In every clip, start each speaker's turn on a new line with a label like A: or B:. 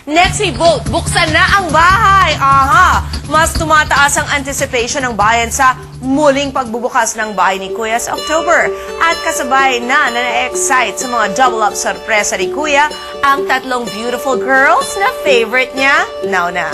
A: Next we vote, buksan na ang bahay. Aha! Mas tumataas ang anticipation ng bayan sa muling pagbubukas ng bahay ni Kuya sa October. At kasabay na na-excite sa mga double-up sorpresa ni Kuya ang tatlong beautiful girls na favorite niya. Now na.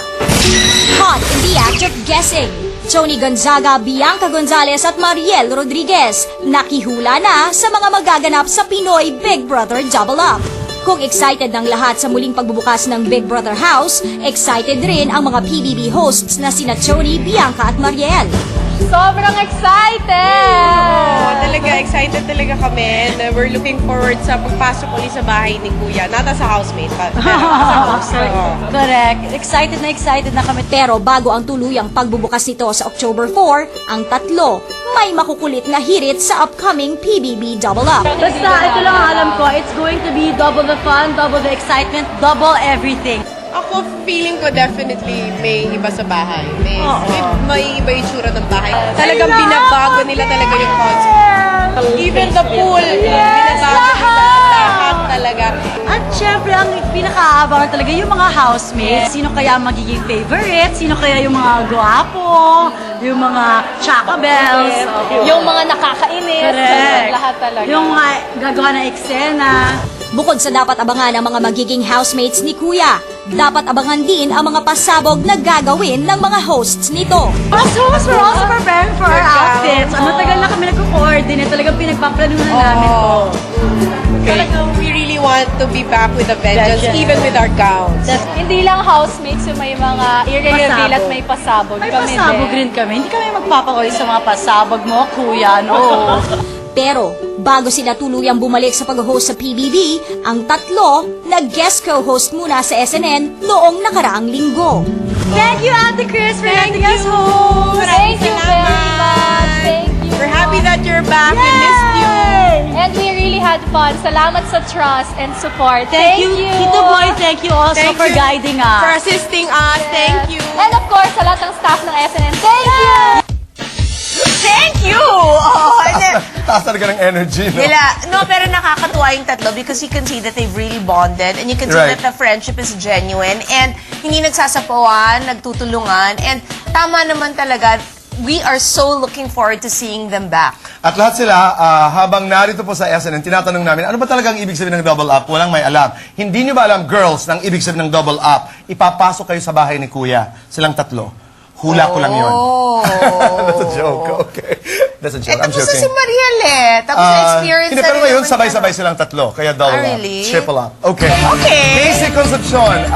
B: Caught in the act of guessing. Tony Gonzaga, Bianca Gonzalez at Mariel Rodriguez nakihula na sa mga magaganap sa Pinoy Big Brother Double Up. Kung excited ng lahat sa muling pagbubukas ng Big Brother House, excited rin ang mga PBB hosts na sina Tony, Bianca at Mariel.
C: Sobrang excited!
D: Talaga, excited talaga kami. And we're looking forward sa pagpasok ulit sa bahay ni Kuya. Nata sa housemate, pero sa host.
B: Correct. Excited na kami. Pero bago ang tuluyang pagbubukas nito sa October 4, ang tatlo may makukulit na hirit sa upcoming PBB Double Up.
E: Basta ito lang ang alam ko, it's going to be double the fun, double the excitement, double everything.
D: Ako, feeling ko definitely may iba sa bahay. May iba yung tsura ng bahay. Talagang binabago nila talaga yung concept. Even the pool, binabago nila lahat talaga.
E: At syempre, ang pinakaabangan talaga yung mga housemates. Sino kaya ang magiging favorite? Sino kaya yung mga gwapo? Yung mga chakabels?
C: Yung mga nakakainis,
E: Correct.
C: lahat talaga.
E: Yung gagawa ng eksena.
B: Bukod sa dapat abangan ang mga magiging housemates ni Kuya, dapat abangan din ang mga pasabog na gagawin ng mga hosts nito.
E: As hosts, we're also preparing for our outfits. Matagal na kami nag-coordinate. Talagang pinagpaplanuhan namin to.
D: Talagang we really want to be back with a vengeance, even with our gowns.
C: Hindi lang housemates yung may mga i-reveal at may pasabog.
E: May
C: kami
E: pasabog
C: din.
E: rin kami. Hindi kami magpapakoy sa mga pasabog mo, kuya, no?
B: Pero bago sila tuluyang bumalik sa pag-host sa PBB, ang tatlo nag-guest co-host muna sa SNN noong nakaraang linggo.
E: Thank you, Ate Chris, for letting us host.
C: Thank you very much. Thank you.
D: We're happy that you're back. We missed you.
C: And we really had fun. Salamat sa trust and support.
E: Thank you, Tito Boy. Thank you also
D: Thank
E: for
D: you
E: guiding
D: For
E: us.
D: assisting us. Thank you.
C: And of course, sa lahat ng staff ng SNN, thank you!
A: Thank you! Oh,
F: Taas talaga ng energy, no?
A: pero nakakatuwa yung tatlo because you can see that they've really bonded and you can see
F: Right.
A: that the friendship is genuine and hindi nagsasapawan, nagtutulungan, and tama naman talaga, we are so looking forward to seeing them back.
F: At lahat sila, habang narito po sa SNN, tinatanong namin, ano ba talagang ibig sabihin ng double up? Walang may alam. Hindi nyo ba alam, girls, ng ibig sabihin ng double up? Ipapasok kayo sa bahay ni Kuya. Silang tatlo. Hula ko lang yun.
A: Oh.
F: That's a joke, okay. That's a joke, I'm
A: Tapos na
F: joking.
A: si Mariel tapos na-experience
F: Hindi, pero ngayon, sabay-sabay silang tatlo. Kaya double up.
A: really?
F: Triple up. Okay.
A: Okay.
F: Basic Concepcion.